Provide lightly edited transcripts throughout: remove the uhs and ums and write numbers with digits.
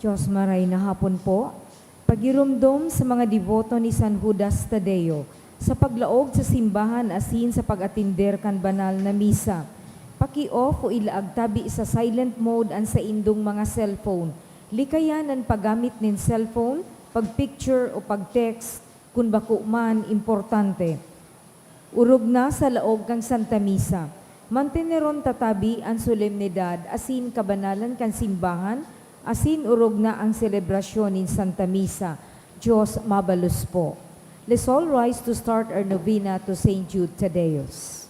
Diyos maray na hapon po, pagirumdom sa mga deboto ni San Judas Tadeo, sa paglaog sa simbahan asin sa pag-atinder kan banal na misa. Paki-off o ilaag tabi sa silent mode ang sa indong mga cellphone. Likayan ang paggamit nin cellphone, pag-picture o pag-text, kung bako man importante. Urog na sa laog kang Santa Misa. Manteneron tatabi ang solemnidad asin kabanalan kan simbahan, asin urog na ang selebrasyon in Santa Misa. Diyos mabalus po. Let's all rise to start our novena to Saint Jude Tadeus.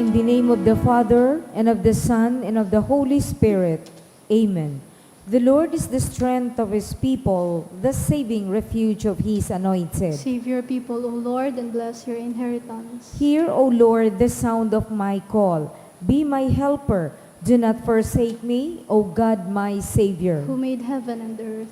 In the name of the Father, and of the Son, and of the Holy Spirit. Amen. The Lord is the strength of His people, the saving refuge of His anointed. Save your people, O Lord, and bless your inheritance. Hear, O Lord, the sound of my call. Be my helper. Do not forsake me, O God, my Savior. Who made heaven and earth.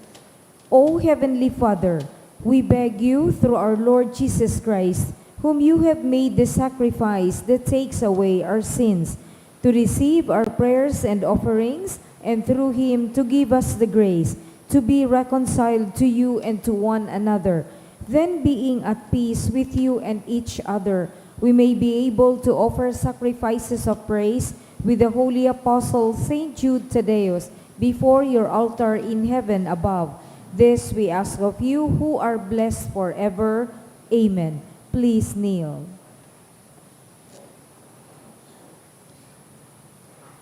O Heavenly Father, we beg you through our Lord Jesus Christ, whom you have made the sacrifice that takes away our sins, to receive our prayers and offerings, and through Him to give us the grace to be reconciled to you and to one another. Then being at peace with you and each other, we may be able to offer sacrifices of praise with the holy apostle Saint Jude Thaddeus before your altar in heaven above. This we ask of you who are blessed forever. Amen. Please kneel.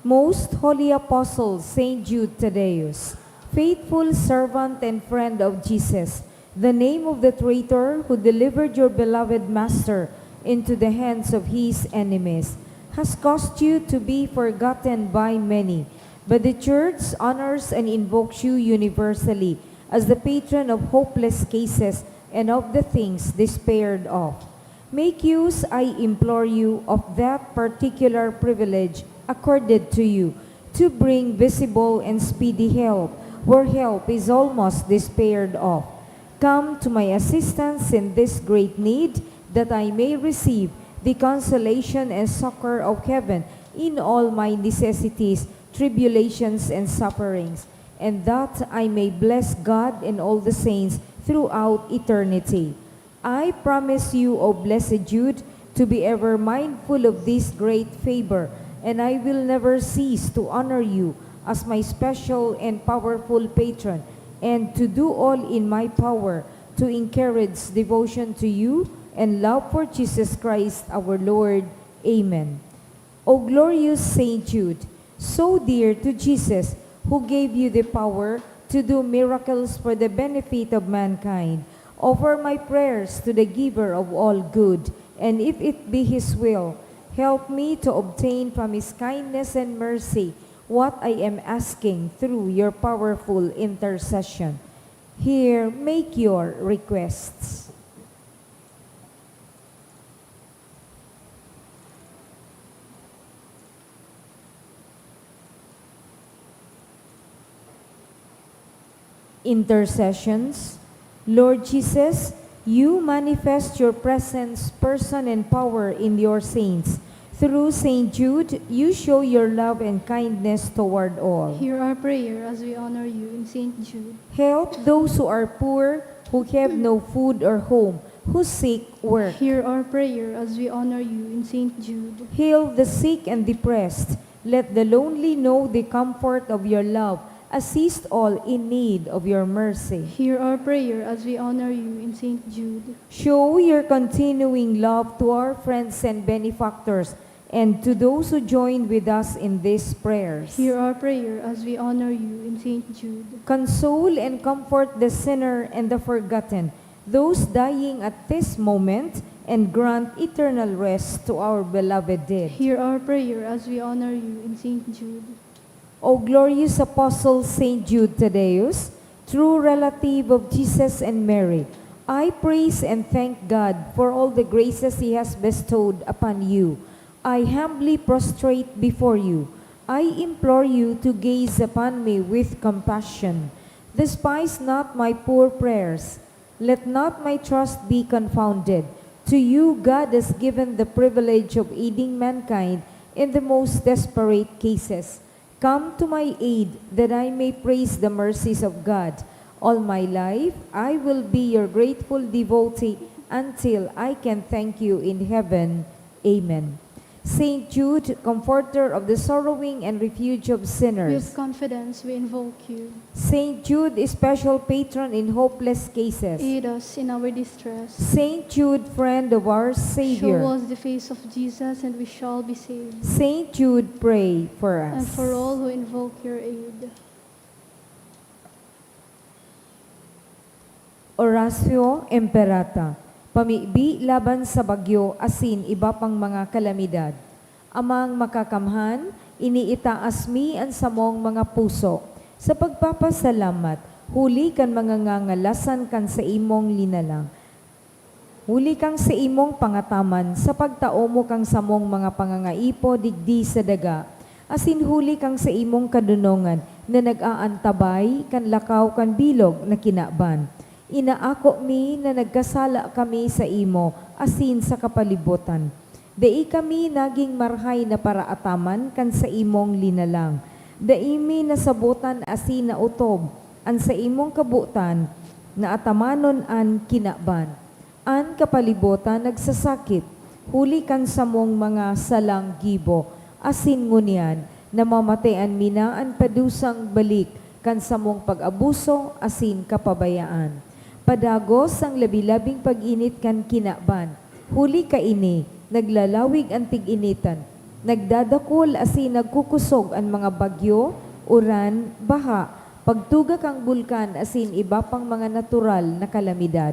Most Holy Apostle Saint Jude Thaddeus, faithful servant and friend of Jesus, the name of the traitor who delivered your beloved Master into the hands of his enemies, has caused you to be forgotten by many, but the Church honors and invokes you universally as the patron of hopeless cases and of the things despaired of. Make use, I implore you, of that particular privilege accorded to you, to bring visible and speedy help, where help is almost despaired of. Come to my assistance in this great need, that I may receive the consolation and succor of heaven in all my necessities, tribulations, and sufferings, and that I may bless God and all the saints throughout eternity. I promise you, O blessed Jude, to be ever mindful of this great favor, and I will never cease to honor you as my special and powerful patron, and to do all in my power to encourage devotion to you and love for Jesus Christ our Lord. Amen. O glorious Saint Jude, so dear to Jesus, who gave you the power to do miracles for the benefit of mankind, offer my prayers to the giver of all good, and if it be his will, help me to obtain from his kindness and mercy what I am asking through your powerful intercession. Here, make your requests. Intercessions. Lord Jesus, you manifest your presence, person, and power in your saints. Through Saint Jude, you show your love and kindness toward all. Hear our prayer as we honor you in Saint Jude. Help those who are poor, who have no food or home, who seek work. Hear our prayer as we honor you in Saint Jude. Heal the sick and depressed. Let the lonely know the comfort of your love. Assist all in need of your mercy. Hear our prayer as we honor you in Saint Jude. Show your continuing love to our friends and benefactors, and to those who join with us in these prayers. Hear our prayer as we honor you in Saint Jude. Console and comfort the sinner and the forgotten, those dying at this moment, and grant eternal rest to our beloved dead. Hear our prayer as we honor you in Saint Jude. O glorious Apostle Saint Jude Thaddeus, true relative of Jesus and Mary, I praise and thank God for all the graces He has bestowed upon you. I humbly prostrate before you. I implore you to gaze upon me with compassion. Despise not my poor prayers. Let not my trust be confounded. To you God has given the privilege of aiding mankind in the most desperate cases. Come to my aid, that I may praise the mercies of God. All my life, I will be your grateful devotee until I can thank you in heaven. Amen. Saint Jude, comforter of the sorrowing and refuge of With sinners. confidence we invoke you. Saint Jude, special patron in hopeless cases. Aid us in our distress. Saint Jude, friend of our Savior. Show us the face of Jesus, and we shall be saved. Saint Jude, pray for us. And for all who invoke your aid. Oratio Imperata. Pamibi laban sa bagyo, asin iba pang mga kalamidad. Amang makakamhan, iniitaas mi ang samong mga puso. Sa pagpapasalamat, huli kan mga ngangalasan kan sa imong linalang. Huli kang sa imong pangataman, sa pagtao mo kang samong mga pangangaipo digdi sa daga. Asin huli kang sa imong kadunongan, na nag-aantabay kan lakaw kan bilog na kinaban. Inaako mi na nagkasala kami sa imo, asin sa kapalibutan. Dai kami naging marhay na paraataman kan sa imong linalang. Dai mi nasabutan asin na utob, an sa imong kabutan, na atamanon an kinaban. An kapalibutan nagsasakit, huli kan samong mga salang gibo, asin ngunyan, na mamatayan minaan padusang balik, kan samong pag-abuso, asin kapabayaan. Padagos ang labi-labing pag-init kan kinaban, huli ka ini, naglalawig ang tig-initan, nagdadakol asin nagkukusog ang mga bagyo, uran, baha, pagtugak ang bulkan asin iba pang mga natural na kalamidad.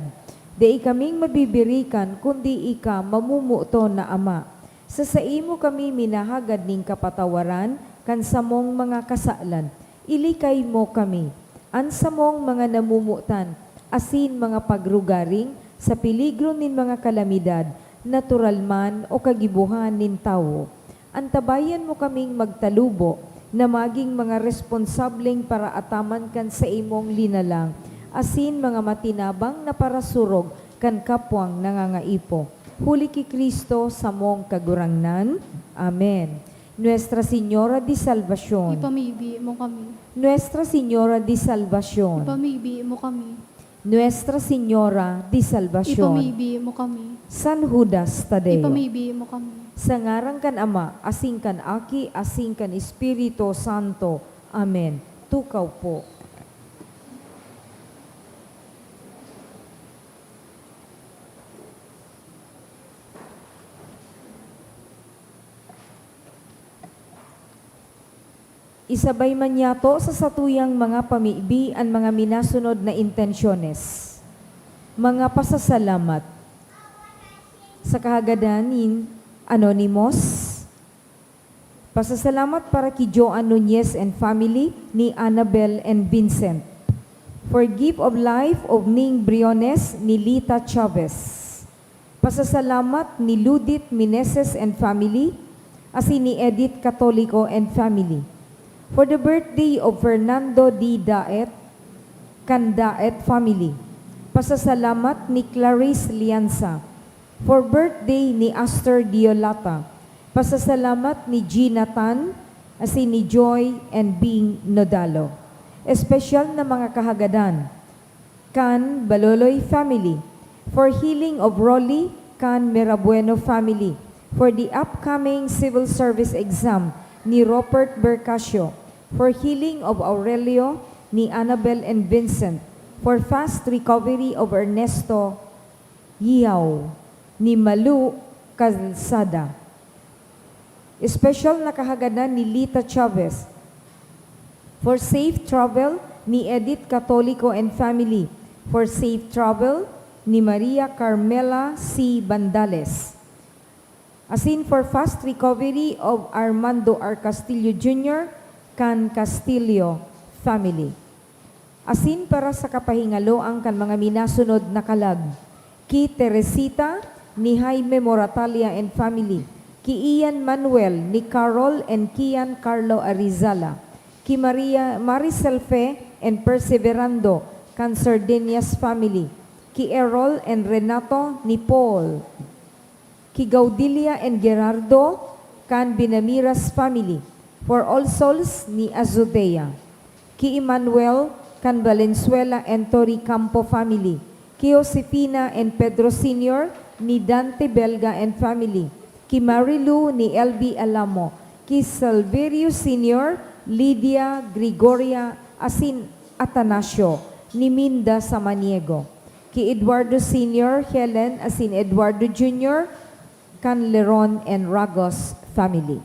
Di kaming mabibirikan kundi ika mamumuto na Ama. Sa saimo kami minahagad ning kapatawaran kan samong mga kasalan. Ilikay mo kami. An samong mga namumutan asin mga pagrugaring sa peligro nin mga kalamidad, natural man o kagibuhan nin tao. Antabayan mo kaming magtalubo na maging mga responsableng para ataman kan sa imong linalang, asin mga matinabang na parasurog kan kapwang nangangaipo. Huli ki Kristo sa mong kagurangnan. Amen. Nuestra Señora de Salvación. Ipamigbi mo kami. Nuestra Señora de Salvación. Ipamigbi mo kami. Nuestra Señora de Salvación. Ipamigbi mo kami. San Judas Tadeo. Ipamigbi mo kami. Sa ngaran kan Ama, asing kan Aki, asing kan Espiritu Santo. Amen. Tukaw po. Isabay man yato sa satuyang mga pamibi ang mga minasunod na intensyones. Mga pasasalamat. Sa kahagadan Anonymous, pasasalamat para kay Joan Nunez and family ni Annabel and Vincent. For gift of life of Ning Briones ni Lita Chavez. Pasasalamat ni Ludit Mineses and family, asin ni Edith Catolico and family. For the birthday of Fernando D. Daet, Candaet family. Pasasalamat ni Clarice Lianza. For birthday ni Aster Diolata. Pasasalamat ni Gina Tan, asin ni Joy and Bing Nodalo. Espesyal na mga kahagadan. Kan Baloloy family. For healing of Rolly, Kan Merabueno family. For the upcoming civil service exam ni Robert Bercasio. For healing of Aurelio ni Annabel and Vincent. For fast recovery of Ernesto Yao ni Malu Calzada. Special na kahagadan ni Lita Chavez. For safe travel ni Edith Catolico and family. For safe travel ni Maria Carmela C. Bandales. Asin for fast recovery of Armando R. Castillo Jr., Can Castillo family. Asin para sa kapahingaloang kan mga minasunod na kalag. Ki Teresita ni Jaime Moratalia and family. Ki Ian Manuel ni Carol and Kian Carlo Arizala. Ki Maria Maricel Fe and Perseverando, Can Sardinias family. Ki Errol and Renato ni Paul. Ki Gaudilia and Gerardo, Can Binamiras family. For All Souls ni Azudea. Ki Emmanuel, Can Valenzuela and Tori Campo family. Ki Josefina and Pedro Sr. ni Dante Belga and family. Ki Marilu ni LB Alamo. Ki Salverio Sr., Lydia Gregoria asin Atanasio ni Minda Samaniego. Ki Eduardo Sr., Helen asin Eduardo Jr., Can Leron and Ragos family.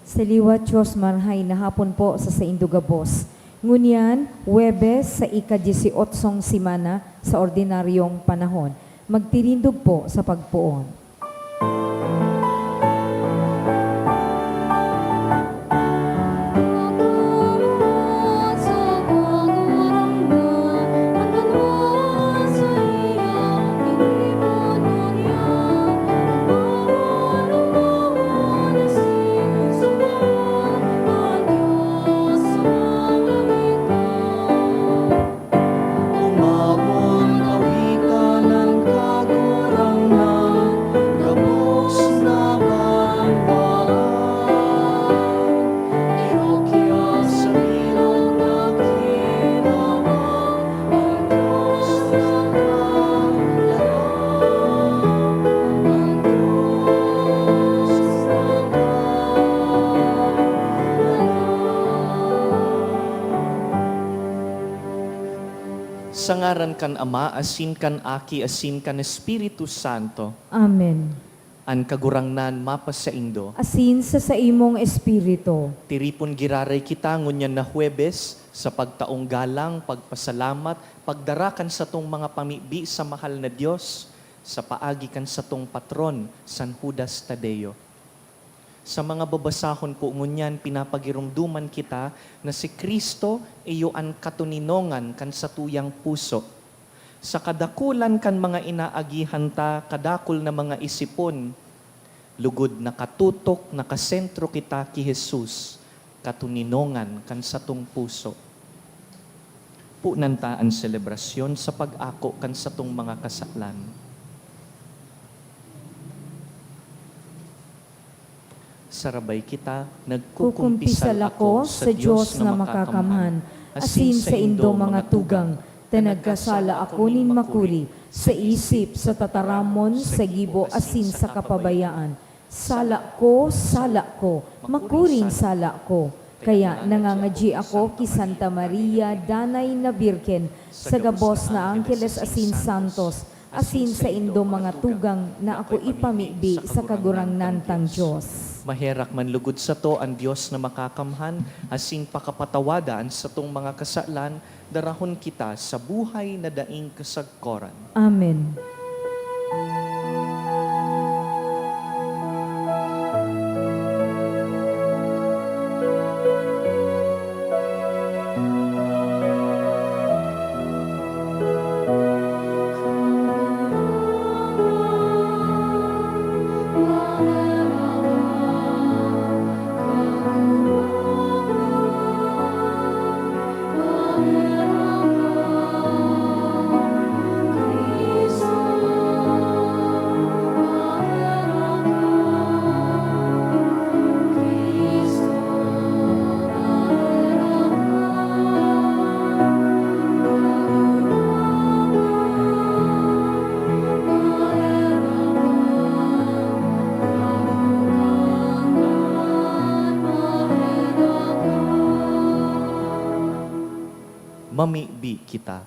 Sa liwat Diyos marhay na hapon po sa Indugabos. Ngunyan, Huwebes sa ika-18 simana sa ordinaryong panahon. Magtirindog po sa pagpuon. Umabot awikanan kagurang-nan, gabos na banwaan. Kirokya sa ilog na kinawang, ang Diyos na kalalang. Ang Diyos na kalalang. Sa ngaran kan Ama, asin kan Aki, asin kan Espiritu Santo, Amen. an kagurangnan mapas sa Indo. Asin sa imong espiritu. Tiripon giraray kita ngunyan na Huwebes sa pagtaong galang, pagpasalamat, pagdarakan sa tong mga pamibi sa mahal na Diyos, sa paagi kan sa tong patron, San Judas Tadeo. Sa mga babasahon po ngunyan, pinapagirumduman kita na si Kristo iyo ang katuninongan kan sa tuyang puso. Sa kadakulan kan mga inaagihan ta, kadakul na mga isipon, lugod na katutok, nakasentro kita ki Jesus, katuninongan kan sa tung puso. Punanta ang selebrasyon sa pag-ako kan sa tung mga kasalan. Sarabay kita, Kukumpisal ako sa Diyos na makakamhan, asin sa indo mga tugang, tanagkasala ako nin makuli, sa isip, sa tataramon, sa gibo, asin sa kapabayaan. Sala ko, makuring sala ko. Kaya nangangadji ako ki Santa Maria, danay na Birken, sa gabos na Angkeles asin Santos, asin sa indo mga tugang na ako ipamibi sa kagurangnan tang Diyos. Maherak man lugod sa to ang Diyos na makakamhan, asin pakapatawadan sa tong mga kasalan, darahon kita sa buhay na daing kasagkoran. Amen. Mamibi kita.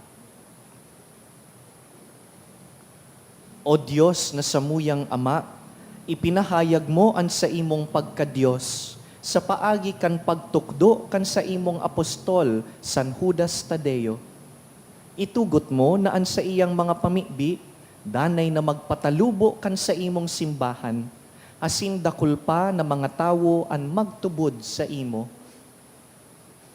O Diyos na samuyang Ama, ipinahayag mo ang sa imong pagkadiyos, sa paagi kan pagtukdo kan sa imong apostol, San Judas Tadeo. Itugot mo na ang sa iyang mga pamibi, danay na magpatalubo kan sa imong simbahan, asin dakul pa na mga tawo an magtubod sa imo.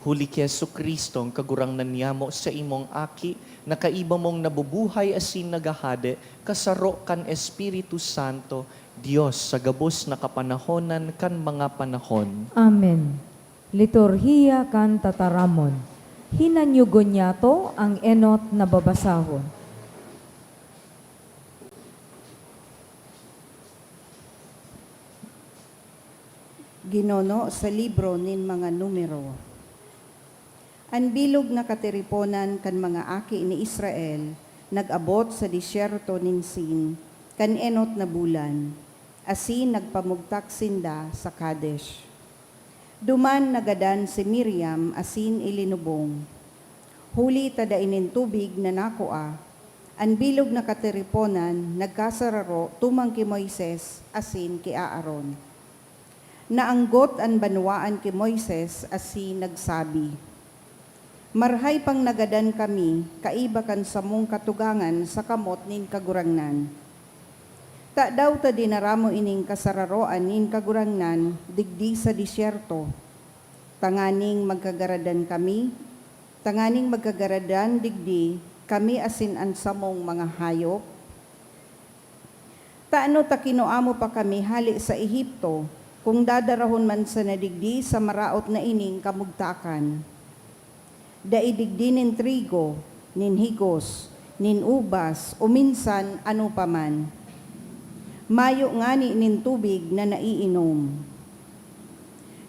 Huli ki Jesucristo ang kagurangnan niyamo sa imong aki, na kaiba mong nabubuhay asin nagahade, kasaro kan Espiritu Santo, Diyos sa gabos na kapanahonan kan mga panahon. Amen. Liturhiya kan tataramon. Hinanyugon niya to ang enot na babasahon. Ginono sa libro nin mga numero. Ang bilog na katiriponan kan mga aki ni Israel, nag-abot sa disyerto nin Sin, kan enot na bulan, asin nagpamugtak sinda sa Kadesh. Duman nagadan si Miriam asin ilinubong. Huli tadainin tubig na nakoa, ang bilog na katiriponan nagkasararo tumang ki Moises asin ki Aaron. naanggot an banwaan ki Moises asi nagsabi, marhay pang nagadan kami, kaiba kan samong katugangan sa kamot nin kagurangnan. Ta daw ta dinaramo ining kasararoan nin kagurangnan, digdi sa disyerto. Tanganing magkagaradan kami, tanganing magkagaradan digdi, kami asin an samong mga hayop. Taano ta kinuamo pa kami hali sa Ehipto, kung dadarahon man sa nadigdi sa maraot na ining kamugtakan. Daidigdi nin trigo, nin higos, nin ubas, o minsan ano paman. Mayo ngani nin tubig na naiinom.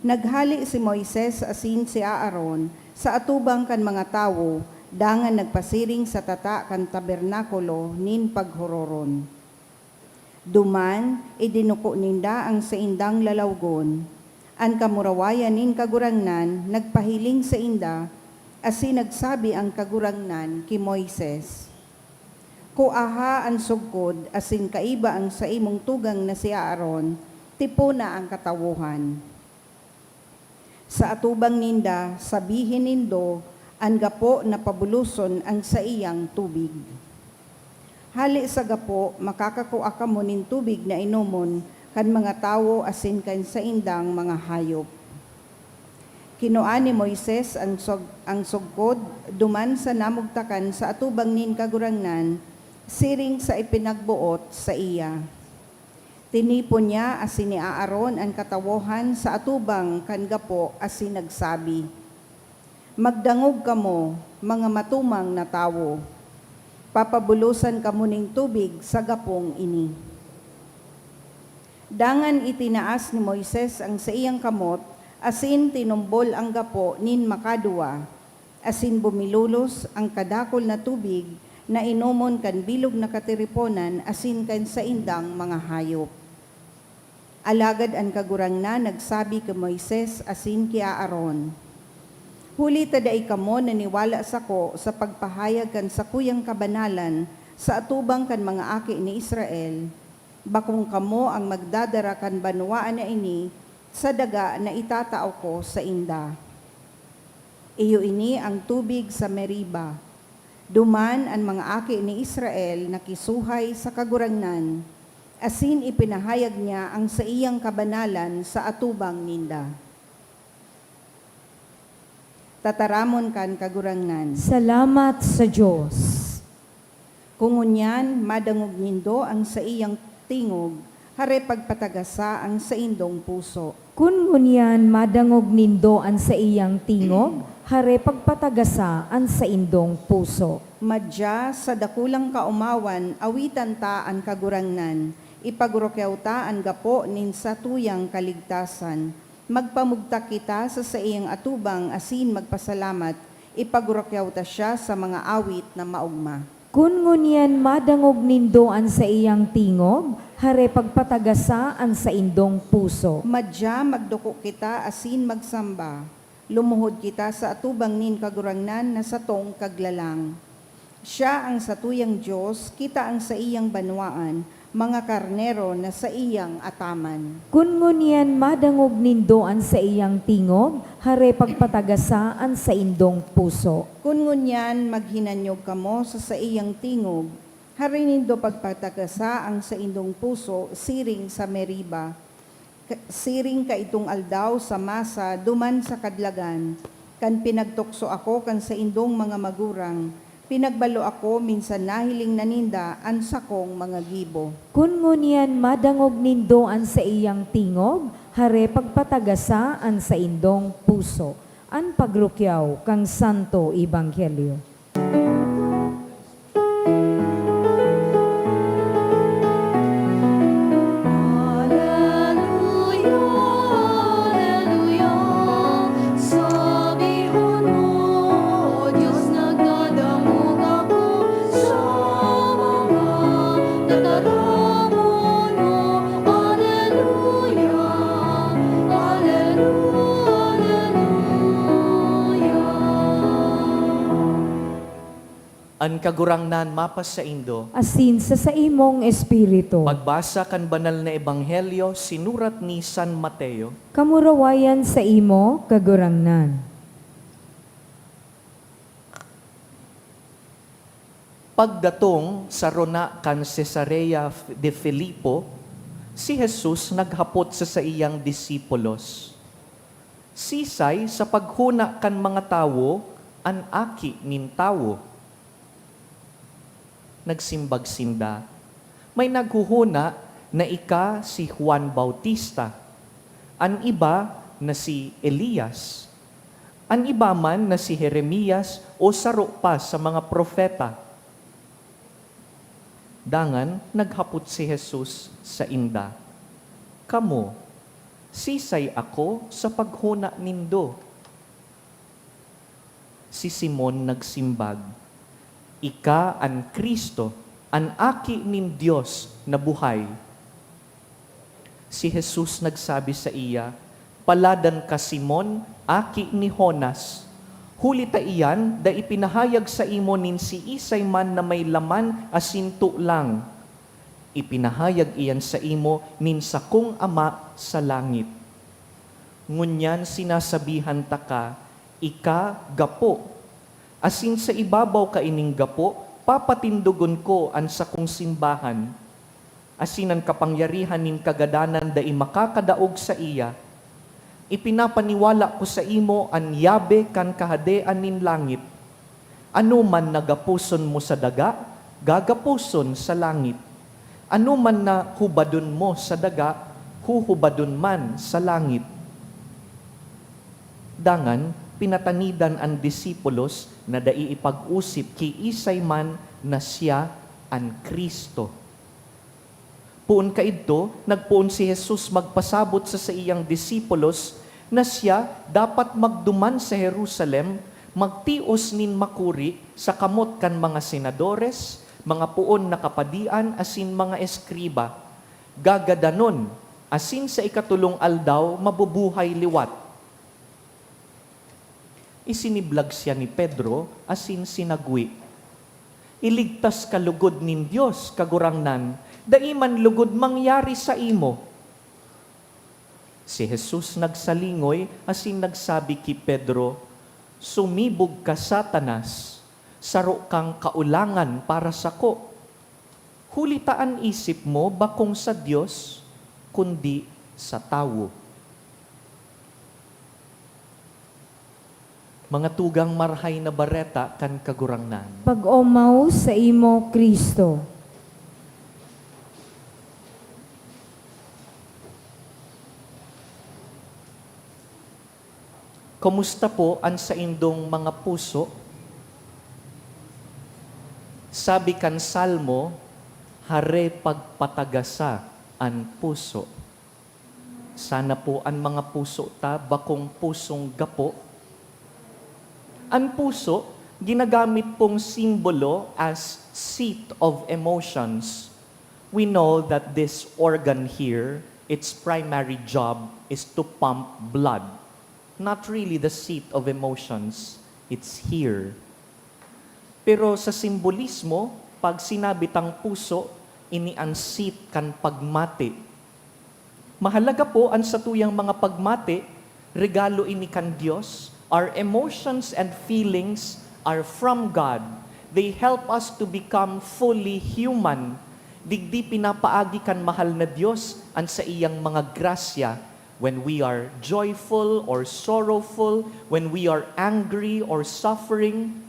Naghali si Moises asin si Aaron sa atubang kan mga tawo, dangan nagpasiring sa tata kan tabernakulo nin paghororon. Duman, idinuko ninda ang sa indang lalawgon. Ang kamurawayan nin kagurangnan, nagpahiling sa inda, asin nagsabi ang kagurangnan ki Moises, kuaha ang sugkod, asin kaiba ang sa imong tugang na si Aaron, tipo na ang katawuhan. Sa atubang ninda, sabihin nindo, ang gapo na pabuluson ang sa iyang tubig. Hali sa gapo, makakakuha ka mo nin tubig na inumon, kan mga tawo asin kan sa indang mga hayop. Kinuha ni Moises ang sugkod, duman sa namugtakan sa atubang nin kagurangnan, siring sa ipinagbuot sa iya. Tinipon niya asin ni Aaron ang katawohan sa atubang kan gapo asin nagsabi, magdangog kamo, mga matumang na tawo. Papabulusan kamo ning tubig sa gapong ini. Dangan itinaas ni Moises ang sa iyang kamot, asin tinumbol ang gapo nin makadua, asin bumilulos ang kadakol na tubig na inumon kan bilog na katiriponan, asin kan sa indang mga hayop. Alagad ang kagurangnan nagsabi kay Moises asin ki Aaron, huli taday kamo naniwala sako sa pagpahayag kan sa kuyang kabanalan sa atubang kan mga aki ni Israel, bakong kamo ang magdadara kan banwaan na ini sa daga na itatao ko sa inda. Iyo ini ang tubig sa Meriba. Duman ang mga aki ni Israel nakisuhay sa kagurangnan, asin ipinahayag niya ang sa iyang kabanalan sa atubang ninda. Tataramon kan kagurangnan. Salamat sa Diyos. Kungunyan, madangog nindo ang sa iyang tingog, hare pagpatagasa ang sa indong puso. Kun ngunyan madangog nindo an sa iyang tingog, hare pagpatagasa an sa indong puso. Madya sa dakulang kaumawan, awitan ta ang kagurangnan, ipagurokyaw ta ang gapo nin sa tuyang kaligtasan. Magpamugta kita sa iyang atubang asin magpasalamat, ipagurokyaw ta siya sa mga awit na maugma. Kun ngunyan madangog nindo an sa iyang tingog, hare pagpatagasa an sa indong puso. Madya magduko kita asin magsamba, lumuhod kita sa atubang nin kagurangnan na satong kaglalang. Siya ang satuyang Diyos, kita ang sa iyang banwaan, mga karnero na sa iyang ataman. Kun ngunyan madangog nindo an sa iyang tingog, hare pagpatagasa an sa indong puso. Kung ngunyan maghinanyog kamo sa iyang tingog, harinindo pagpatagasa ang sa indong puso, siring sa Meriba. Siring ka itong aldaw sa masa, duman sa kadlagan, kan pinagtukso ako kan sa indong mga magurang, pinagbalo ako minsan nahiling naninda an sakong mga gibo. Kun ngunyan madangog nindo an sa iyang tingog, hare pagpatagasa an sa indong puso. An pagrukyaw kang Santo Ebanghelyo. An kagurangnan mapas sa Indo. asin sa imong espiritu. Pagbasa kan banal na ebanghelyo sinurat ni San Mateo. Kamurawayan sa imo, kagurangnan. Pagdatong sa rona kan Cesarea de Filipo, si Jesus naghapot sa iyang disipulos. Sisay sa paghuna kan mga tawo, an aki nin tawo. Nagsimbag sinda. May naghuhuna na ika si Juan Bautista. An iba na si Elias. An iba man na si Jeremias o saro pa sa mga propeta. Dangan, naghapot si Jesus sa inda. Kamo, sisay ako sa paghuna nindo. Si Simon nagsimbag, ika an Kristo, an aki nin Dios na buhay. Si Jesus nagsabi sa iya, paladan ka Simon, aki ni Jonas. Huli ta iyan, da ipinahayag sa imo nin si isay man na may laman asinto lang. Ipinahayag iyan sa imo nin sa kong ama sa langit. Ngunyan sinasabihan ta ka, ika gapo. Asin sa ibabaw ka ining gapo, papatindugon ko an sa kong simbahan. Asinan kapangyarihan nin kagadanan da makakadaog sa iya. Ipinapaniwala ko sa imo an yabe kan kahadean nin langit. Ano man nagapuson mo sa daga, gagapuson sa langit. Ano man na hubadon mo sa daga, huhubadon man sa langit. Dangan, pinatanidan ang disipulos na daiipag-usip ki isay man na siya ang Kristo. Puon kaidto, nagpuon si Jesus magpasabot sa iyang disipulos na siya dapat magduman sa Jerusalem, magtios nin makuri sa kamot kan mga senadores, mga puon na kapadian, asin mga eskriba. Gagadanon, asin sa ikatulong aldaw, mabubuhay liwat. Isiniblag siya ni Pedro, asin sinagwi. Iligtas ka lugod nin Dios, kagurangnan, daiman lugod mangyari sa imo. Si Jesus nagsalingoy, asin nagsabi ki Pedro, sumibog ka Satanas, saro kang kaulangan para sa ko. Hulitaan isip mo bakong sa Dios, kundi sa tawo. Mga tugang marhay na bareta kan kagurangnan. Pag-omaw sa imo, Kristo. Kumusta po ang sa indong mga puso? Sabi kan Salmo, hare pagpatagasa ang puso. Sana po ang mga puso ta bakong pusong gapo. Ang puso, ginagamit pong simbolo as seat of emotions. We know that this organ here, its primary job is to pump blood. Not really the seat of emotions. It's here. Pero sa simbolismo, pag sinabi tang puso, ini ang seat kan pagmati. Mahalaga po ang satuyang mga pagmati, regalo ini kan Diyos. Our emotions and feelings are from God. They help us to become fully human. Digdi pinapaagi kan mahal na Diyos ang sa iyang mga grasya. When we are joyful or sorrowful, when we are angry or suffering,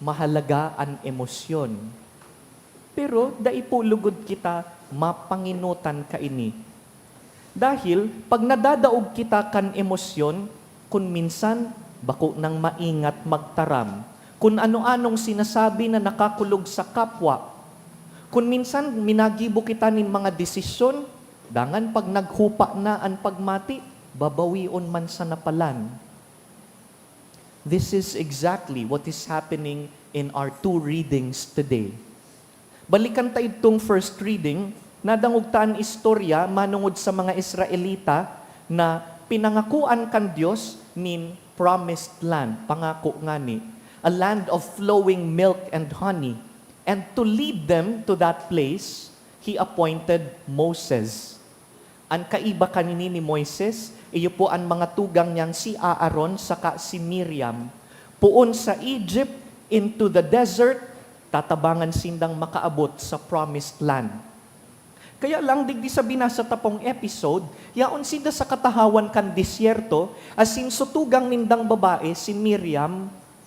mahalaga ang emosyon. Pero daipulugod kita, mapanginutan ka ini. Dahil pag nadadaog kita kan emosyon, kung minsan, bako nang maingat magtaram. Kung ano-anong sinasabi na nakakulog sa kapwa. Kung minsan, minagibo kita nin mga desisyon, dangan pag naghupa na ang pagmati, babawion man sa napalan. This is exactly what is happening in our two readings today. Balikan tayo itong first reading, nadangugtaan istorya manungod sa mga Israelita na pinangakuan kan Diyos nin promised land, pangako nga ni. a land of flowing milk and honey. And to lead them to that place, He appointed Moses. Ang kaiba kanini ni Moises, iyo po ang mga tugang niyang si Aaron saka si Miriam. Puon sa Egypt into the desert, tatabangan sindang makaabot sa promised land. Kaya lang digdi sa binasa tapong episode, yaon sinda sa katahawan kan disyerto, asin sutugang nindang babae si Miriam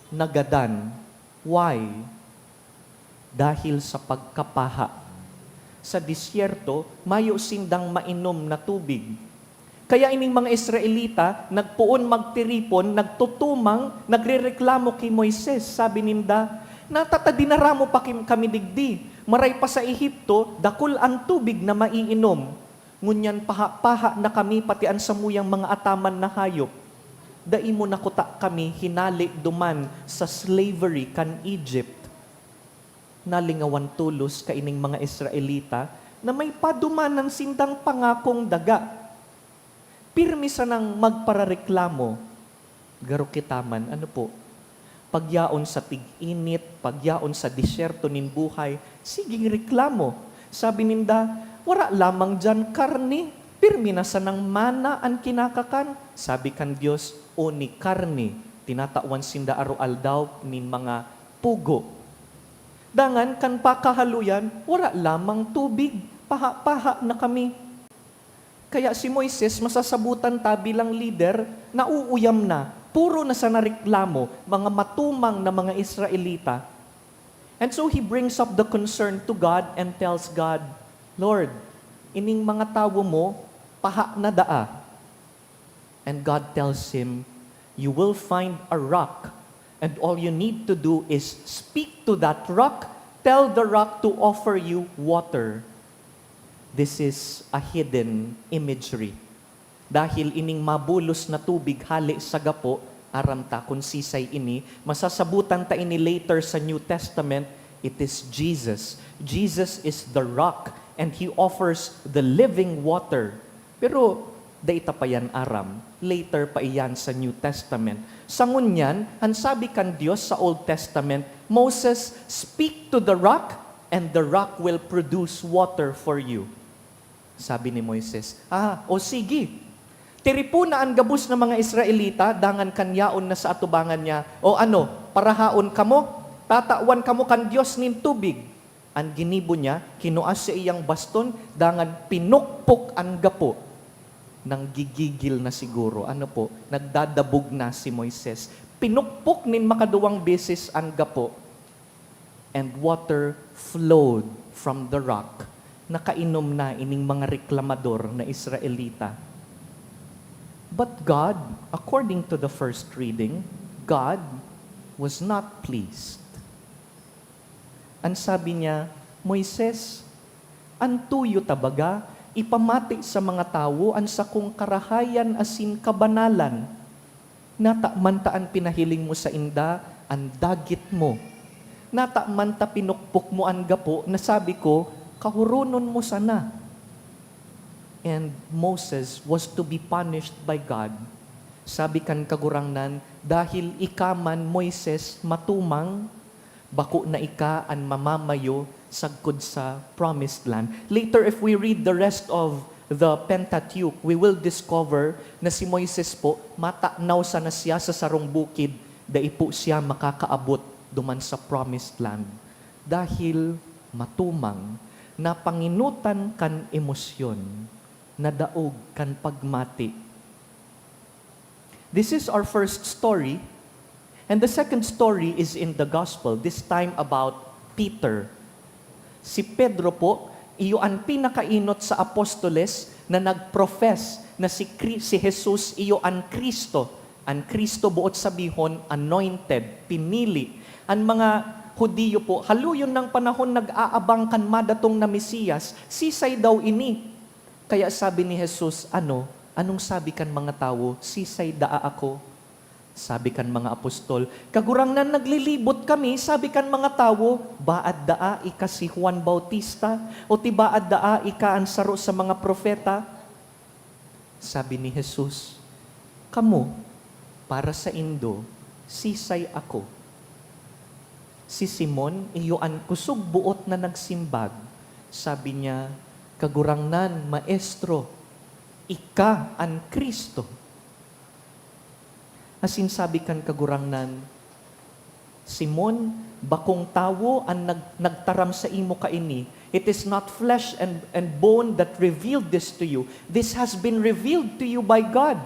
nagadan. Why? Dahil sa pagkapaha. Sa disyerto, mayo sindang mainom na tubig. Kaya ining mga Israelita, nagpuon magtiripon, nagtutumang, nagrereklamo kay Moises. Sabi ninda, natatadinaramo pa kami digdi. Maray pa sa Ehipto, dakul ang tubig na maiinom. Ngunyan paha na kami pati ang samuyang mga ataman na hayop. Dai mo nakuta kami hinali duman sa slavery kan Egypt. Nalingawan tulos kaining mga Israelita na may padumanan sindang pangakong daga. Pirmi sa nang magparareklamo. Garo kitaman, ano po? Pagyaon sa tig-init, pagyaon sa disyerto nin buhay, siging reklamo. Sabi ninda, wala lamang dyan karne, pirmi na sa nang mana ang kinakakan. Sabi kan Diyos, o ni karne, tinatawan sinda aro-aldaw nin mga pugo. Dangan kan pakahaluyan, wala lamang tubig, paha-paha na kami. Kaya si Moises, masasabutan ta bilang leader, nauuyam na. Puro na sa nareklamo, mga matumang na mga Israelita. And so he brings up the concern to God and tells God, Lord, ining mga tao mo, paha na daa. And God tells him, you will find a rock, and all you need to do is speak to that rock, tell the rock to offer you water. This is a hidden imagery. Dahil ining mabulos na tubig hali sa gapo, aram ta kung sisay ini, masasabutan ta ini later sa New Testament, it is Jesus. Jesus is the rock and He offers the living water. Pero, daita pa yan aram. Later pa iyan sa New Testament. Sa ngunyan, ang sabi kan Diyos sa Old Testament, Moses, speak to the rock and the rock will produce water for you. Sabi ni Moises, o sige, tiripo na ang gabus ng mga Israelita, dangan kanyaon na sa atubangan niya, o ano, parahaon kamo, tatawan kamo kan Diyos nin tubig. Ang ginibo niya, kinuas sa iyang baston, dangan pinukpok ang gapo. Nang gigigil na siguro, ano po, nagdadabog na si Moises. Pinukpok nin makaduwang beses ang gapo, and water flowed from the rock. Nakainom na ining mga reklamador na Israelita. But God, according to the first reading, God was not pleased. Ang sabi niya, Moises, antuyo tabaga, ipamati sa mga tao ang sakong karahayan asin kabanalan. Natakmantaan pinahiling mo sa inda, ang dagit mo. Natakmanta pinukpok mo ang gapo, na sabi ko, kahurunon mo sana. And Moses was to be punished by God. Sabi kan kagurangnan, dahil ikaman Moises matumang, bako na ika ang mamamayo sagkod sa promised land. Later, if we read the rest of the Pentateuch, we will discover na si Moises po, matanaw sana siya sa sarong bukid, dai po siya makakaabot duman sa promised land. Dahil matumang, na panginutan kan emosyon, na daog kan pagmati. This is our first story, and the second story is in the gospel, this time about Peter. Si Pedro po, iyo ang pinakainot sa apostoles na nagprofess na si Jesus iyo ang Kristo. Ang Kristo buot sabihon, anointed, pinili. Ang mga Hudiyo po, haluyon ng panahon nag-aabang kan madatong na Mesiyas, sisay daw ini. Kaya sabi ni Jesus, anong sabi kan mga tao, sisay daa ako. Sabi kan mga apostol, kagurang na naglilibot kami, sabi kan mga tao, baad daa ika si Juan Bautista, o ti baad daa ika ang saro sa mga propeta. Sabi ni Jesus, kamo, para sa Indo, sisay ako. Si Simon, iyoan kusog buot na nagsimbag. Sabi niya, kagurangnan, Maestro, ika an Kristo. Asin sabi kan kagurangnan, Simon, bakong tawo ang nagtaram sa imo kaini. It is not flesh and bone that revealed this to you. This has been revealed to you by God.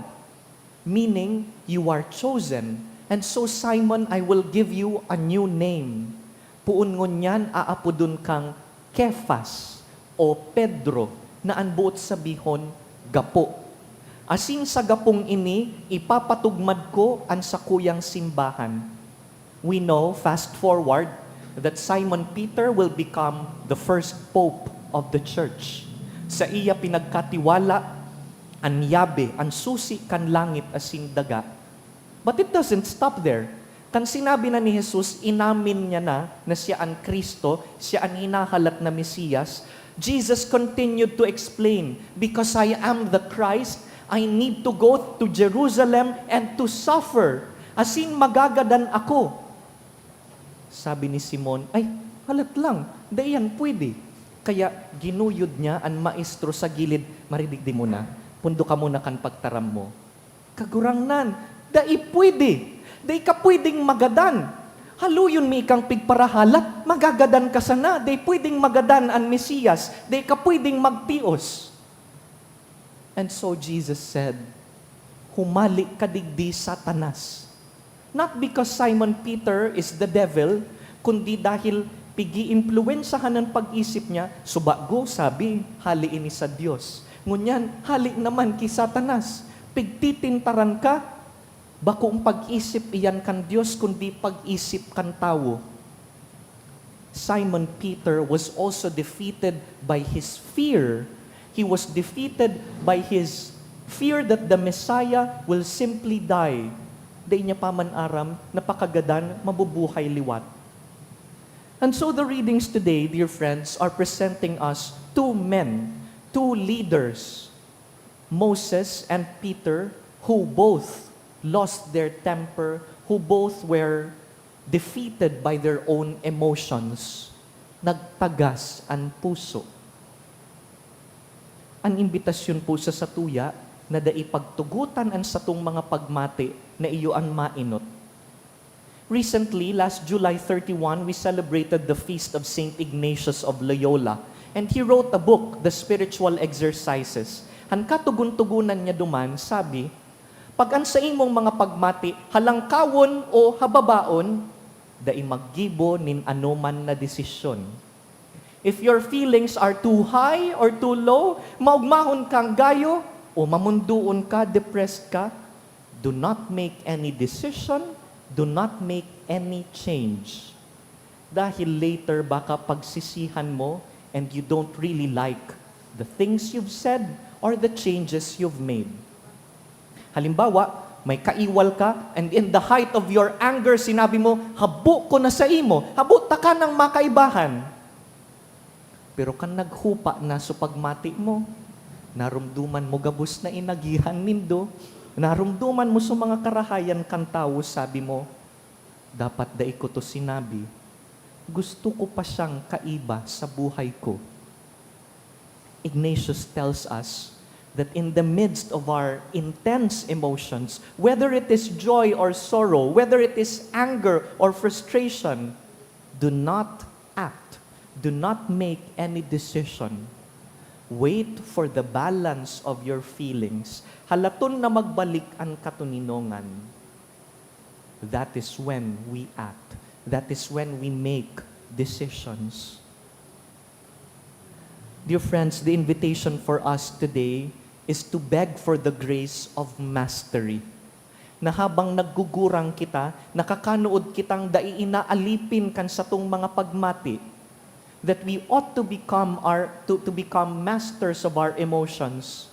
Meaning, you are chosen. And so, Simon, I will give you a new name. Puun ngunyan, aapudun kang Kefas o Pedro, na anbuot sabihon, gapo. Asin sa gapong ini, ipapatugmad ko ang sakuyang simbahan. We know, fast forward, that Simon Peter will become the first pope of the church. Sa iya pinagkatiwala, ang yabe, ang susi kan langit asin daga. But it doesn't stop there. Kan sinabi na ni Jesus, inamin niya na siya ang Kristo, siya ang hinahalat na Mesiyas, Jesus continued to explain, because I am the Christ, I need to go to Jerusalem and to suffer. Asin magagadan ako. Sabi ni Simon, ay, halat lang, dayan pwede. Kaya ginuyod niya ang maestro sa gilid, maridig di mo na, pundo ka muna kan pagtaram mo. Kagurangnan, dai pwede. Day ka pwedeng magadan. Haluyon mi kang pigparahalat, magagadan ka sana. Day pwedeng magadan ang Mesiyas. Day ka pwedeng magtios. And so Jesus said, humali ka digdi Satanas. Not because Simon Peter is the devil, kundi dahil pigi-impluensyahan ng pag-isip niya, subago, sabi, hali ini sa Diyos. Ngunyan, hali naman ki Satanas. Pigtitintaran ka, bakong pag-isip iyan kan Diyos, kundi pag-isip kan tao. Simon Peter was also defeated by his fear. He was defeated by his fear that the Messiah will simply die. Day niya paman aram, napakagadan, mabubuhay liwat. And so the readings today, dear friends, are presenting us two men, two leaders, Moses and Peter, who both lost their temper, who both were defeated by their own emotions. Nagtagas ang puso. Ang imbitasyon po sa satuya na daipagtugutan ang satong mga pagmati na iyo ang mainot. Recently, last July 31, we celebrated the feast of St. Ignatius of Loyola, and he wrote a book, The Spiritual Exercises. Han katugun-tugunan niya duman, sabi, pag ang sa imong mga pagmati, halangkawon o hababaon, dai maggibo nin anuman na desisyon. If your feelings are too high or too low, maugmahon kang gayo, o mamunduon ka, depressed ka, do not make any decision, do not make any change. Dahil later baka pagsisihan mo and you don't really like the things you've said or the changes you've made. Halimbawa, may kaiwal ka, and in the height of your anger, sinabi mo, habo ko na sa imo, habo ta ka ng makaibahan. Pero kan naghupa na sa pagmati mo, narumduman mo gabus na inagihan nindo, narumduman mo sa mga karahayan kan tao, sabi mo, dapat dai ko to sinabi, gusto ko pa siyang kaiba sa buhay ko. Ignatius tells us, that in the midst of our intense emotions, whether it is joy or sorrow, whether it is anger or frustration, do not act, do not make any decision. Wait for the balance of your feelings. Halaton na magbalik ang katuninongan. That is when we act. That is when we make decisions. Dear friends, the invitation for us today is to beg for the grace of mastery. Na habang naggugurang kita, nakakanood kitang daiinaalipin kan sa tong mga pagmati, that we ought to become masters of our emotions.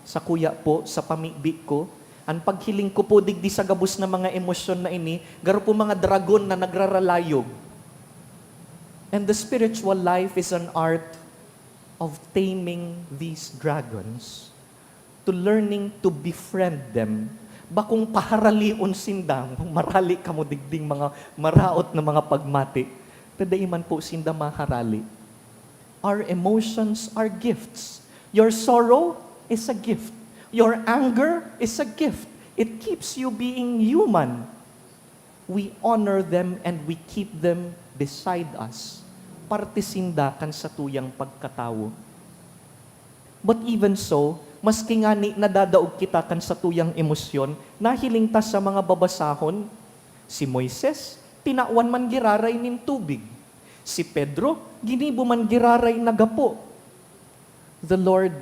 Sa kuya po, sa pamibig ko, ang paghiling ko po digdi sa gabos na mga emosyon na ini, garo po mga dragon na nagraralayog. And the spiritual life is an art of taming these dragons, to learning to befriend them, bakong paharalion sindang, marali kamo digding mga maraot na mga pagmati, tadaiman po sinda maharali. Our emotions are gifts. Your sorrow is a gift. Your anger is a gift. It keeps you being human. We honor them and we keep them beside us. Parte sinda kan sa tuyang pagkatawo. But even so, maski nga ni nadadaog kita kan sa tuyang emosyon, nahiling ta sa mga babasahon, si Moises, tinawan man giraray nin tubig. Si Pedro, ginibo man giraray nagapo. The Lord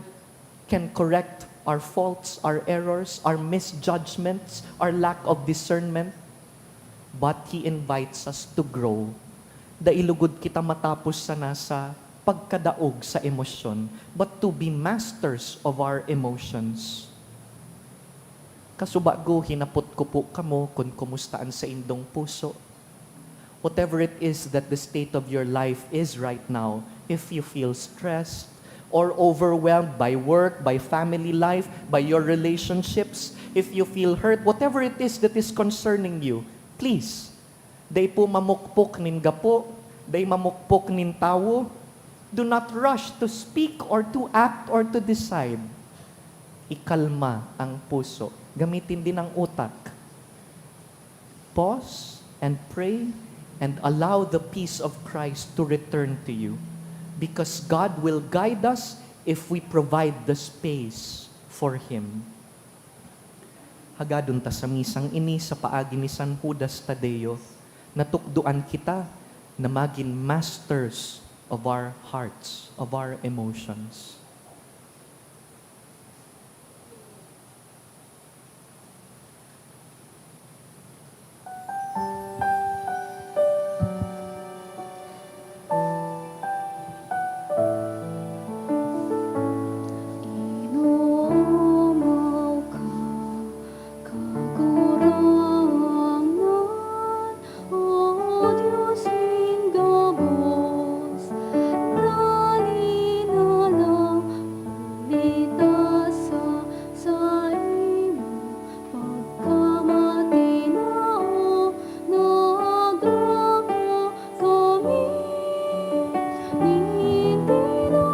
can correct our faults, our errors, our misjudgments, our lack of discernment, but He invites us to grow. Dailugod kita matapos sa nasa pagkadaog sa emosyon, but to be masters of our emotions. Kasubago, hinapot ko po kamo kung kumustaan sa indong puso. Whatever it is that the state of your life is right now, if you feel stressed or overwhelmed by work, by family life, by your relationships, if you feel hurt, whatever it is that is concerning you, please, day po mamukpok nin gapo, day mamukpok nin tawo, do not rush to speak or to act or to decide. Ikalma ang puso. Gamitin din ang utak. Pause and pray and allow the peace of Christ to return to you. Because God will guide us if we provide the space for Him. Hagadon ta sa misang ini sa paagi ni San Judas Tadeo, natukduan kita na maging masters of our hearts, of our emotions. Inumaw ka, kagurangan, o Diyos ing gabos, dali na lang ulita sa imo, pagkamatinao, nagrako kami, hindi napay na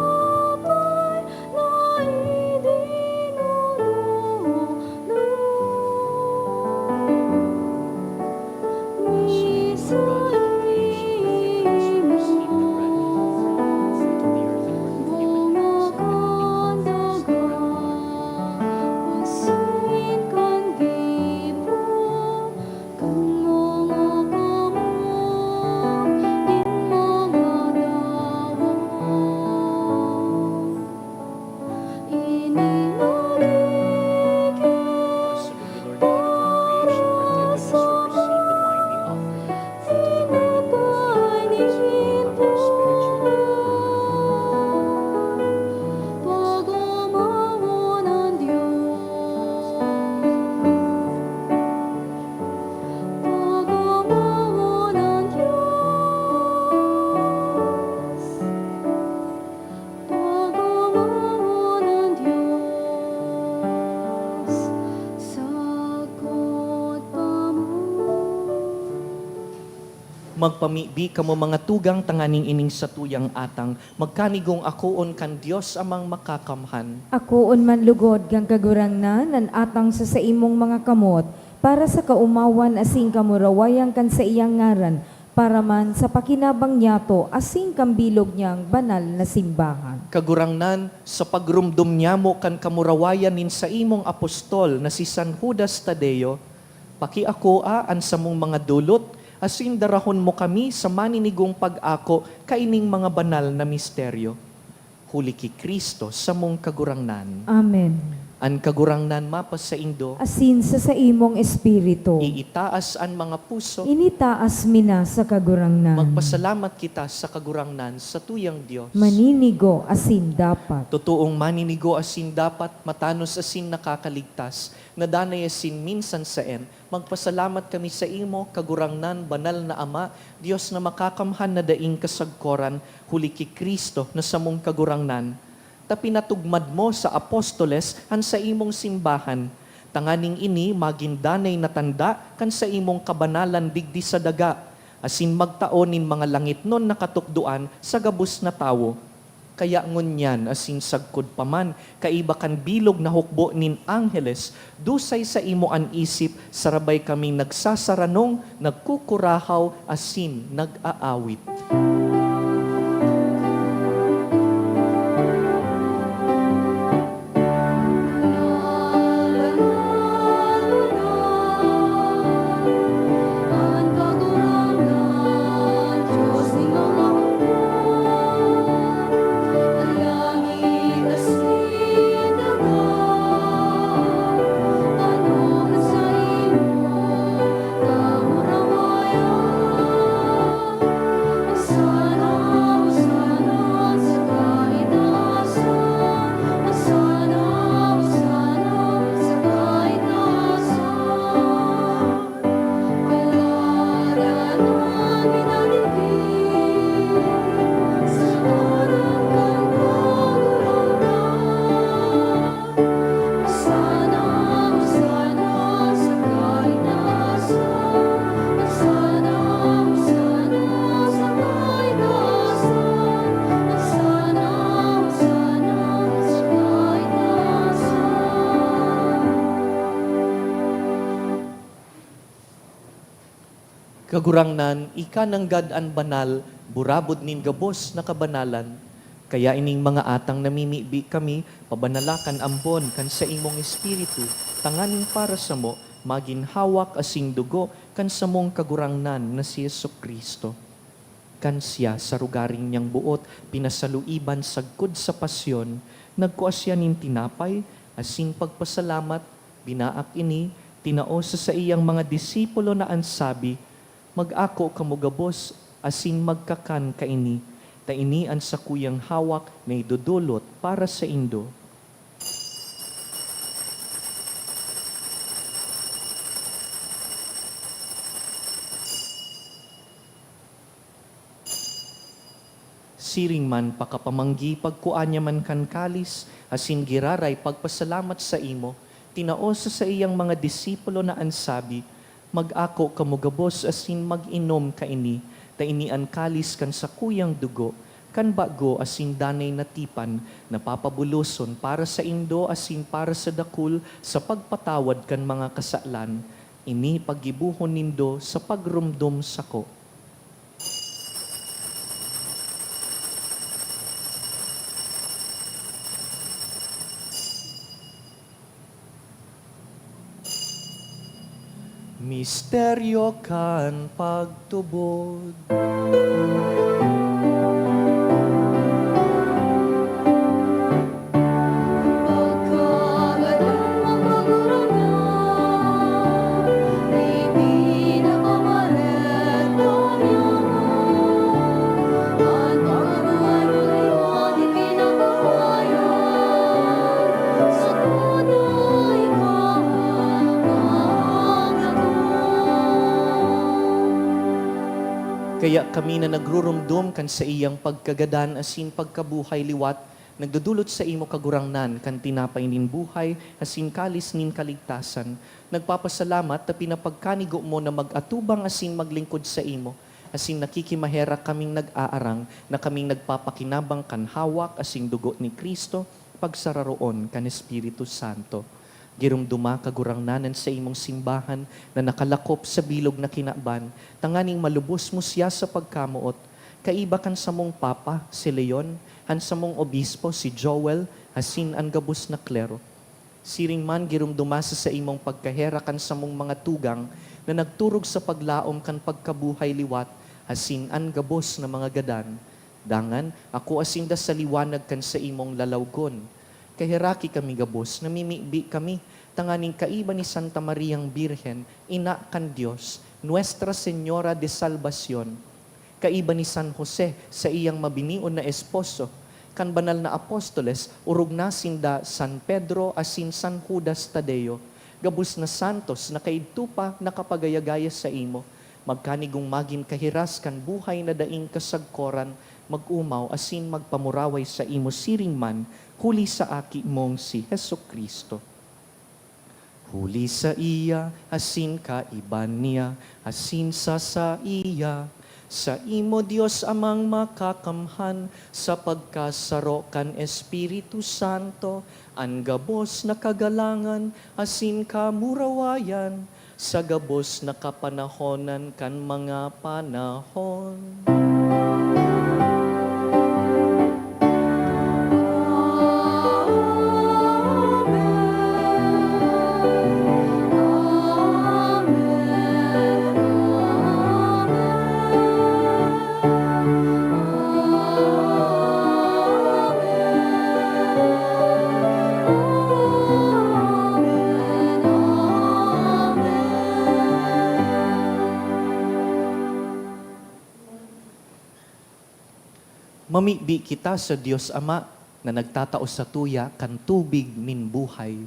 Magpamibi kamo mga tugang tanganing ining sa tuyang atang, magkanigong akoon kan Dios amang makakamhan. Akoon man lugod kang kagurangnan nan atang sa imong mga kamot, para sa kaumawan asing kamurawayang kan sa iyang ngaran, para man sa pakinabang niyato asing kambilog niyang banal na simbahan. Kagurangnan sa pagrumdum niya mo kan kamurawayan nin sa imong apostol na si San Judas Tadeo, pakiakoa an sa mong mga dulot, asin darahon mo kami sa maninigong pag-ako kaining mga banal na misteryo. Huli ki Kristo sa mong kagurangnan. Amen. An kagurangnan mapas sa indo, Asin sa imong espiritu, iitaas an mga puso, initaas mina sa kagurangnan. magpasalamat kita sa kagurangnan sa tuyang Diyos. Maninigo asin dapat. Totoong maninigo asin dapat, matanos asin nakakaligtas, nadanay asin minsan saen, magpasalamat kami sa imo, kagurangnan, banal na Ama, Diyos na makakamhan na daing kasagkoran, huli ki Kristo na sa mong kagurangnan, ta pinatugmad mo sa apostoles han sa imong simbahan, Tanganing ini magindanay na tanda kan sa imong kabanalan digdi sa daga, asin magtaonin mga langit non nakatukduan sa gabus na tawo. Kaya ngunyan asin sagkod paman, kaiba kan bilog na hukbo nin angheles, dusay sa imo an isip, sarabay kaming nagsasaranong, nagkukurahaw, asin nag-aawit. Kagurangnan, ika ng gadan banal, burabod nin gabos na kabanalan. Kaya ining mga atang namimibi kami, pabanalakan ambon kan sa imong espiritu, tanganing para sa mo, maginhawak asing dugo, kan sa mong kagurangnan na si Jesucristo. Kan siya sa rugaring niyang buot, pinasaluiban sagkod sa pasyon, nagkuasya nin tinapay, asing pagpasalamat, binaak ini, tinao sa iyang mga disipulo na ansabi, mag-ako kamugabos asin magkakan kaini, ta ini ang sakuyang hawak na idudulot para sa indo. Siring man pakapamanggi pagkuanya man kan kalis, asin giraray pagpasalamat sa imo, tinao sa iyang mga disipulo na ansabi, mag-ako kamugabos asin mag-inom kaini, ta ini an kalis kan sa kuyang dugo, kan bago asin danay natipan, napapabuloson para sa indo asin para sa dakul, sa pagpatawad kan mga kasalan, ini pagibuhon nindo sa pagrumdum sako. Misteryo kan pagtubod. Kaya kami na nagrurumdum kan sa iyang pagkagadan asin pagkabuhay liwat, nagdudulot sa imo kagurangnan kan tinapay nin buhay asin kalis nin kaligtasan. Nagpapasalamat ta pinapagkanigo mo na mag-atubang asin maglingkod sa imo. Asin nakikimahera kaming nag-aarang na kaming nagpapakinabang kan hawak asing dugo ni Kristo pagsararoon kan Espiritu Santo. Girumduma kagurangnanan sa imong simbahan na nakalakop sa bilog na kinaban, tanganing malubos mo siya sa pagkamuot. Kaiba kan sa mong papa, si Leon, han sa mong obispo, si Joel, hasin ang gabos na klero. Siring man girumduma sa imong pagkahera kan sa mong mga tugang na nagturog sa paglaom kan pagkabuhay liwat, hasin ang gabos na mga gadan. Dangan, ako asinda sa liwanag kan sa imong lalawgon. Kahiraki kami gabos, namimibi kami, tanganing kaiba ni Santa Mariang Birhen, ina kan Diyos, Nuestra Señora de Salvacion. Kaiba ni San Jose sa iyang mabinion na esposo, kan banal na apostoles, urog na sinda San Pedro asin San Judas Tadeo, gabos na santos na kaidto pa nakapagayagaya sa imo, magkanigong magin kahiras kan buhay na daing kasagkoran, mag-umaw asin magpamuraway sa imo siring man, huli sa aki mong si Jesucristo. Huli sa iya, asin ka iban niya, asin sa iya. Sa imo Dios amang makakamhan, sa pagkasaro kan Espiritu Santo, ang gabos na kagalangan, asin ka murawayan, sa gabos na kapanahonan kan mga panahon. Mamibi kita sa Diyos Ama na nagtatao sa tuya kan tubig min buhay.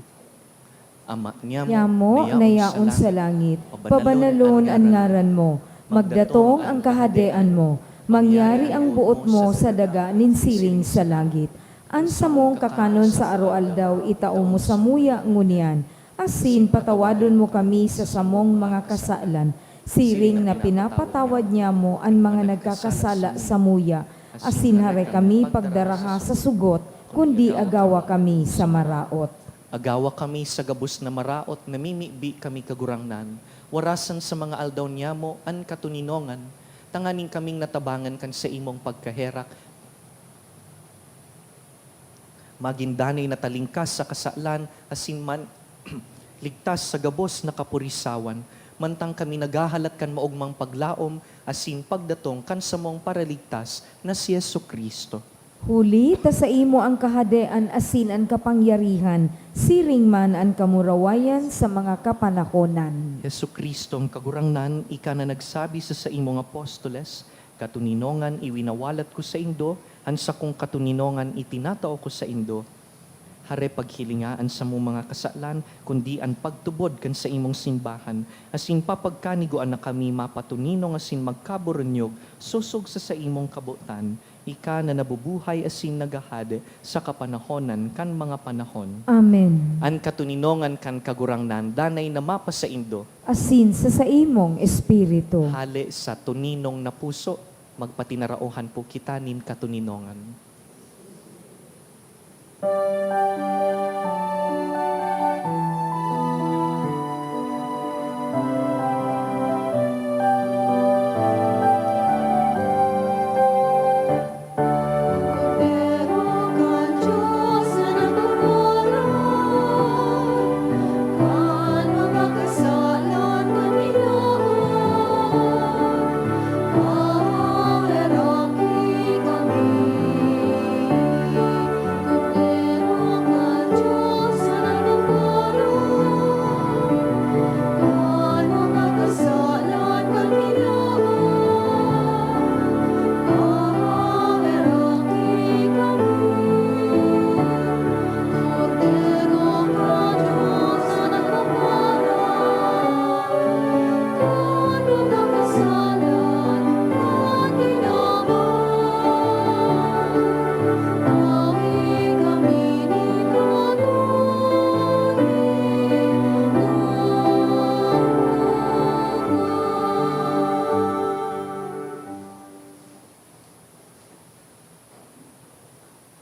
Ama niya Yamo na yaon sa langit, pabanalon ang ngaran mo, magdatong ang kahadean mo, mangyari ang buot mo sa daga ninsiring sa langit. Ansa mong kakanon sa aroaldaw itao mo sa muya ngunyan, asin patawadon mo kami sa samong mga kasalan, siring na pinapatawad niya mo ang mga nagkakasala sa muya, asin hare kami pagdaraha sa sugot, kundi agawa kami sa maraot. Agawa kami sa gabos na maraot, namimibi kami kagurangnan. Warasan sa mga aldaw niya mo, an katuninongan. Tanganing kaming natabangan kan sa imong pagkaherak. Magindanay na talingkas sa kasalan, asin man ligtas sa gabos na kapurisawan. Mantang kami nagahalat kan maugmang paglaom, asin pagdatong kan samong paraligtas na si Jesucristo. Huli, ta sa imo ang kahadean asin ang kapangyarihan, siring man ang kamurawayan sa mga kapanahonan. Jesucristo ang kagurangnan, ika na nagsabi sa imong apostoles, katuninongan iwinawalat ko sa indo, ansa kong katuninongan itinatao ko sa indo, hare paghilingaan sa mong mga kasalan, kundi ang pagtubod kan sa imong simbahan, asin papagkaniguan na kami mapatuninong asin magkaburunyog, susog sa imong kabutan, ika na nabubuhay asin nagahad sa kapanahonan kan mga panahon. Amen. An katuninongan kan kagurangnan, danay na mapa sa indo, Asin sa imong espiritu. hali sa tuninong na puso, magpatinarauhan po kita nin katuninongan.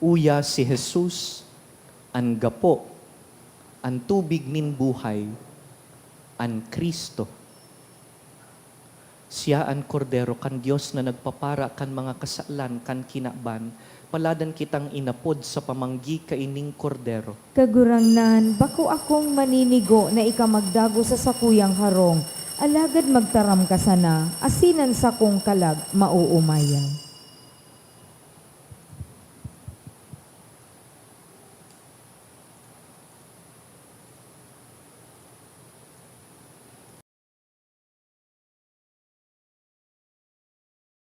Uya si Jesus, ang gapo, ang tubig nin buhay, ang Kristo. Siya ang kordero kan Dios na nagpapara kan mga kasalan kan kinaban, paladan kitang inapod sa pamanggi kaining kordero. Kagurangnan, bako akong maninigo na ikamagdago sa sakuyang harong, alagad magtaram ka sana, asinan sa kong kalag mauumayan.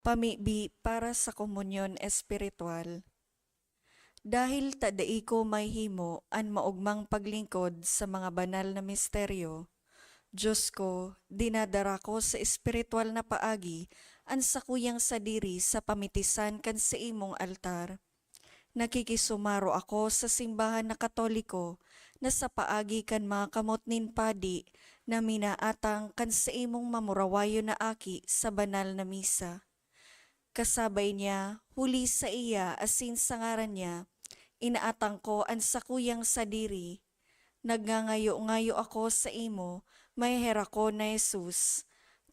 Pamibi para sa komunyon espiritual. Dahil tadai ko may himo an maugmang paglingkod sa mga banal na misteryo, Diyos ko, dinadara ko sa espiritual na paagi an sakuyang sadiri sa pamitisan kan sa imong altar. Nakikisumaro ako sa simbahan na Katoliko na sa paagi kan mga kamot nin padi na minaatang kan sa imong mamurawayo na aki sa banal na misa. Kasabay niya, huli sa iya asin sa ngaran niya, inaatang ko ang sakuyang sadiri. Nagngangayo-ngayo ako sa imo, may hera ko na Jesus.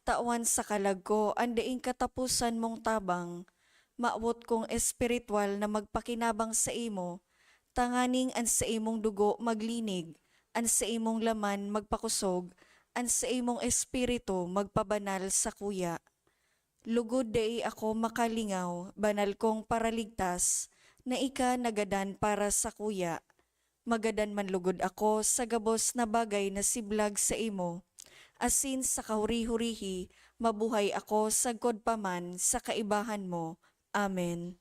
Tawan sa kalag ko, andaing katapusan mong tabang. Maabot kong espiritual na magpakinabang sa imo, tanganing an sa imong dugo maglinig, an sa imong laman magpakusog, an sa imong espiritu magpabanal sa kuya. Lugod dai ako makalingaw, banal kong paraligtas, na ika nagadan para sa kuya. Magadan man lugod ako sa gabos na bagay na siblag sa imo. Asin sa kahuri-hurihi, mabuhay ako sagkod paman sa kaibahan mo. Amen.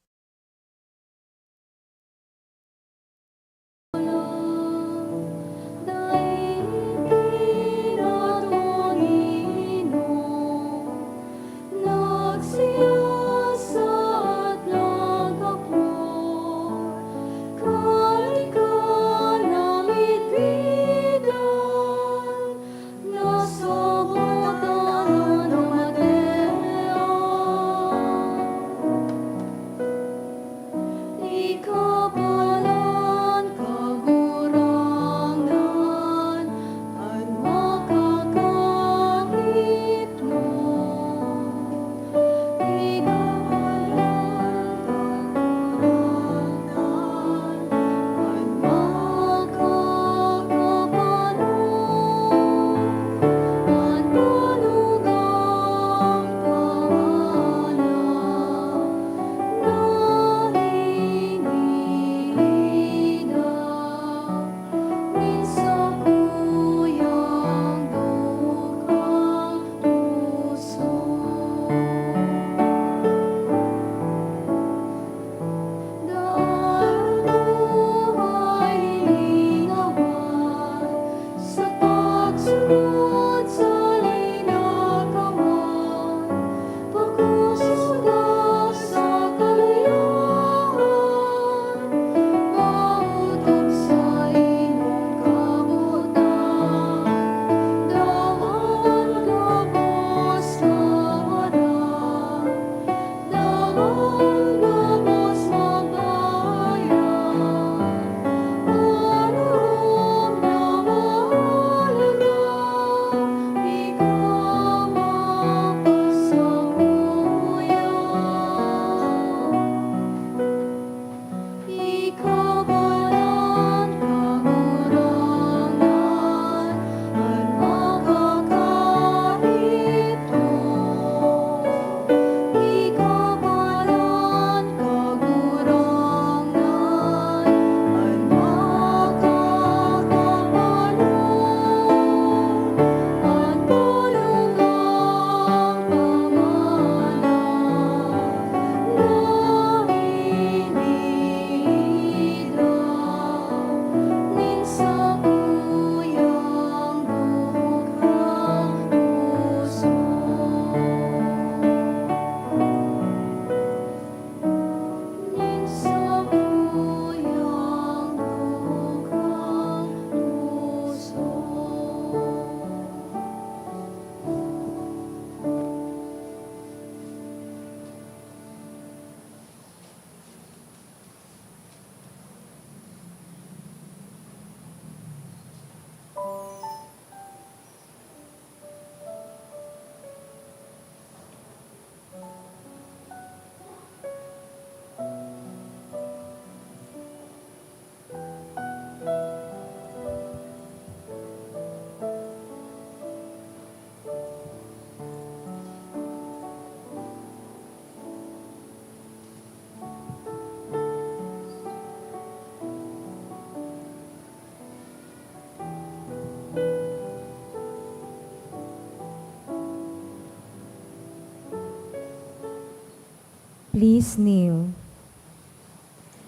Please kneel.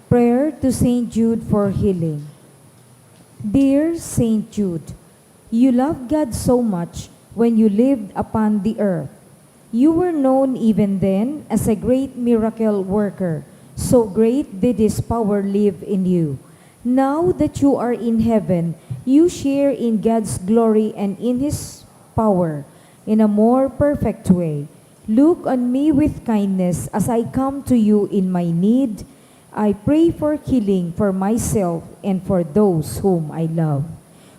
Prayer to Saint Jude for healing. Dear Saint Jude, you loved God so much when you lived upon the earth. You were known even then as a great miracle worker. So great did His power live in you. Now that you are in heaven, you share in God's glory and in His power in a more perfect way. Look on me with kindness as I come to you in my need. I pray for healing for myself and for those whom I love.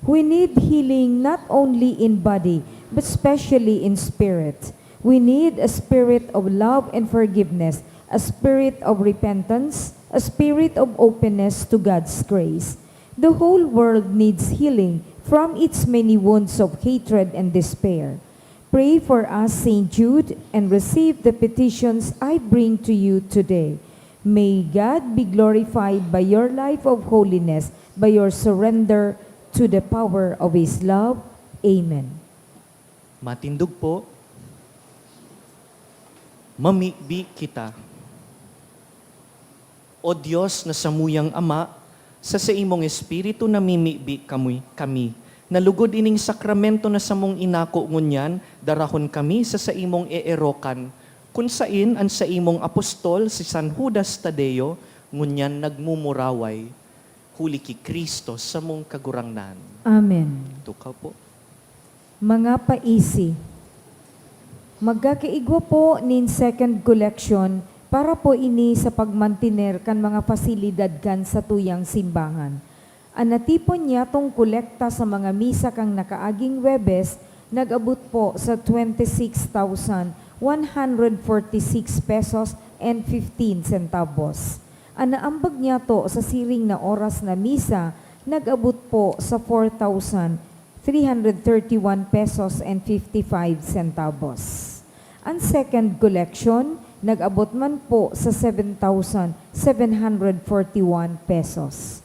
We need healing not only in body, but especially in spirit. We need a spirit of love and forgiveness, a spirit of repentance, a spirit of openness to God's grace. The whole world needs healing from its many wounds of hatred and despair. Pray for us, St. Jude, and receive the petitions I bring to you today. May God be glorified by your life of holiness, by your surrender to the power of His love. Amen. Matindog po, mamibi kita. O Diyos na samuyang Ama, sa imong Espiritu namimibi kami. Nalugod ining sakramento na samong inako ngunyan, darahon kami sa imong eerokan. Kung sain ang sa imong apostol si San Judas Tadeo, ngunyan nagmumuraway. Huli ki Kristo sa mong kagurangnan. Amen. Tukaw po. Mga paisi, magkakaigwa po nin second collection para po ini sa pagmantiner kan mga pasilidad kan sa tuyang simbahan. Anatipon niya tong kolekta sa mga misa kang nakaaging Webes, nag-abot po sa 26,146 pesos and 15 centavos. Anaambag niya to sa siring na oras na misa, nag-abot po sa 4,331 pesos and 55 centavos. Ang second collection, nag-abot man po sa 7,741 pesos.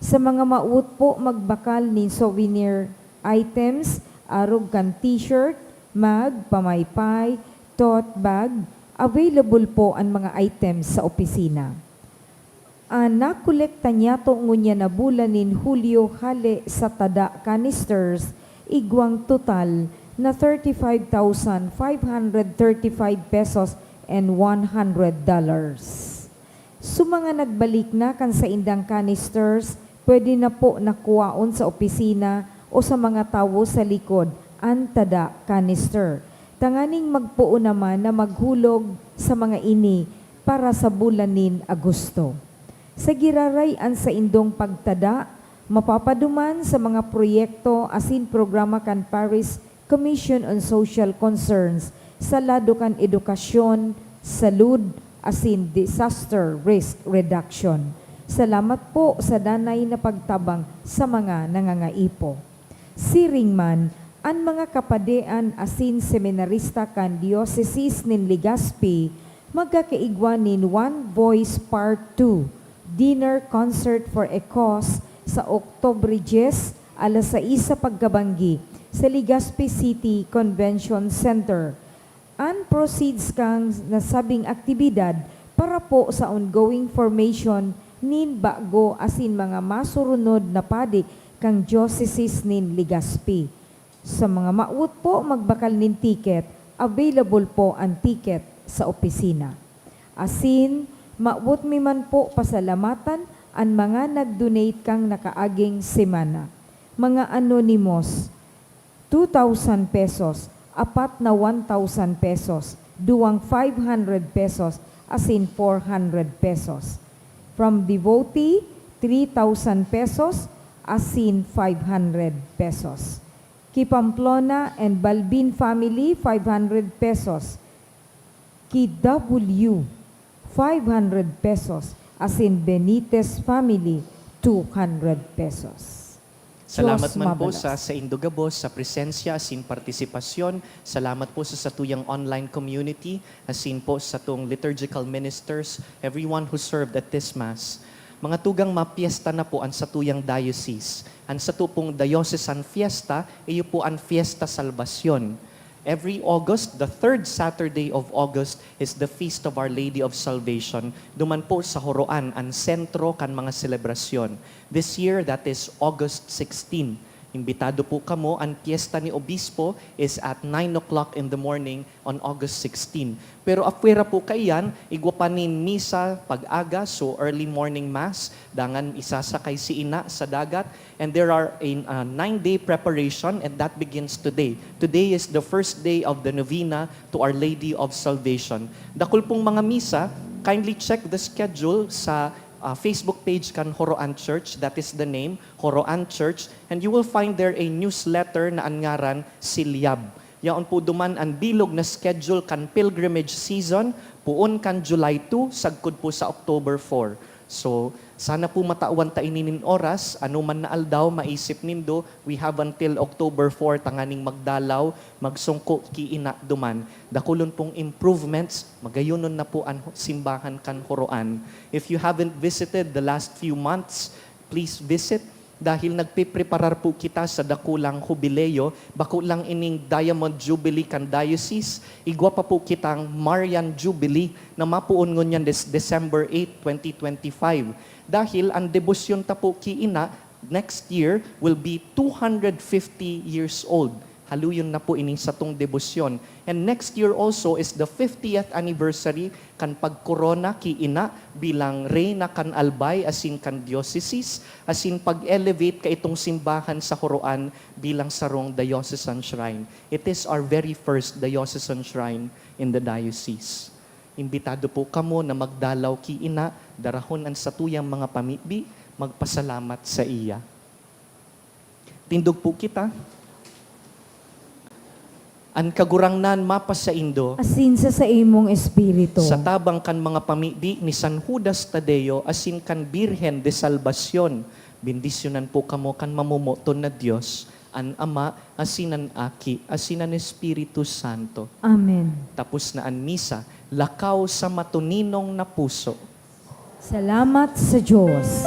Sa mga maut po magbakal ni souvenir items, arog kan t-shirt, mag, pamaypay, tote bag, available po ang mga items sa opisina. Nakolekta niya to ngunya na bulanin Hulyo hale sa tada canisters, igwang total na 35,535 pesos and $100. Mga nagbalik na kan sa indang canisters, pwede na po nakuwaon sa opisina o sa mga tawo sa likod ang tada canister. Tanganing magpuo naman na maghulog sa mga ini para sa bulanin Agosto. Sa girarayan sa indong pagtada, mapapaduman sa mga proyekto asin programa kan Paris Commission on Social Concerns sa lado kan edukasyon, salud, asin disaster risk reduction. Salamat po sa danay na pagtabang sa mga nangangaipo. Siring man, ang mga kapadean asin seminarista kan Diocese nin Legazpi, magkakaigwa nin One Voice Part 2, Dinner Concert for a Cause sa Oktobre 10, alas 6 sa pagkabanggi sa Legazpi City Convention Center. Ang proceeds kang nasabing aktibidad para po sa ongoing formation nin bago asin mga masurunod na padik kang Diocese nin Legazpi. Sa mga maut po magbakal nin ticket, available po ang ticket sa opisina. Asin, maut mi man po pasalamatan ang mga nag-donate kang nakaaging semana. Mga anonymous, 2,000 pesos, apat na 1,000 pesos, duwang 500 pesos, asin 400 pesos. From devotee, 3,000 pesos, asin 500 pesos. Ki Pamplona and Balbin family, 500 pesos. Ki W, 500 pesos, asin Benitez family, 200 pesos. Salamat Diyos man po mabalas. sa Indogabos, sa presensya, asin partisipasyon. Salamat po sa satuyang online community, asin po sa tuong liturgical ministers, everyone who served at this Mass. Mga tugang mapiesta na po ang satuyang diocese. Ang satupong diocesan fiesta, iyo po ang Fiesta Salvacion. Every August, the third Saturday of August is the Feast of Our Lady of Salvation. Duman po sa Horoan, ang sentro kan mga selebrasyon. This year, that is August 16. Imbitado po kamo, ang piyesta ni Obispo is at 9 o'clock in the morning on August 16. Pero afuera po kayan, igwapanin misa pag-aga, so early morning mass, dangan isasakay si ina sa dagat, and there are a 9-day preparation, and that begins today. Today is the first day of the novena to Our Lady of Salvation. Dakul pong mga misa, kindly check the schedule sa Facebook page kan Horoan Church, that is the name, Horoan Church, and you will find there a newsletter na angaran Silyab. Yaon po duman ang bilog na schedule kan pilgrimage season, puon kan July 2, sagkod po sa October 4. So, sana po matauan ta ininin oras, ano man na aldaw, maisip nindo, we have until October 4, tanganing magdalaw, magsungko ki ina duman. Dakulon pong improvements, magayunon na po ang simbahan kan Horoan. If you haven't visited the last few months, please visit. Dahil nagpipreparar po kita sa dakulang jubileo, bako lang ining Diamond Jubilee kan Diocese, igwa pa po kitang Marian Jubilee na mapuon ngunyan December 8, 2025. Dahil ang debosyon ta po ki ina, next year will be 250 years old. Haluyon na po ining satong debosyon. And next year also is the 50th anniversary kan pagkorona ki ina bilang reyna kan Albay asin kan diocese, asin pag-elevate ka itong simbahan sa Horoan bilang sarong diocesan shrine. It is our very first diocesan shrine in the diocese. Imbitado po kamo na magdalaw ki ina, darahon ang satuyang mga pamibi, magpasalamat sa iya. Tindog po kita. Ang kagurangnan mapa sa Indo, Asin sa imong espiritu. sa tabang kan mga pamibi ni San Judas Tadeo, asin kan Birhen de Salvacion, bendisyonan po kamo kan mamumoton na Diyos, an Ama, asinan Aki, asinan Espiritu Santo. Amen. Tapos na ang misa, lakaw sa matuninong na puso. Salamat sa Diyos.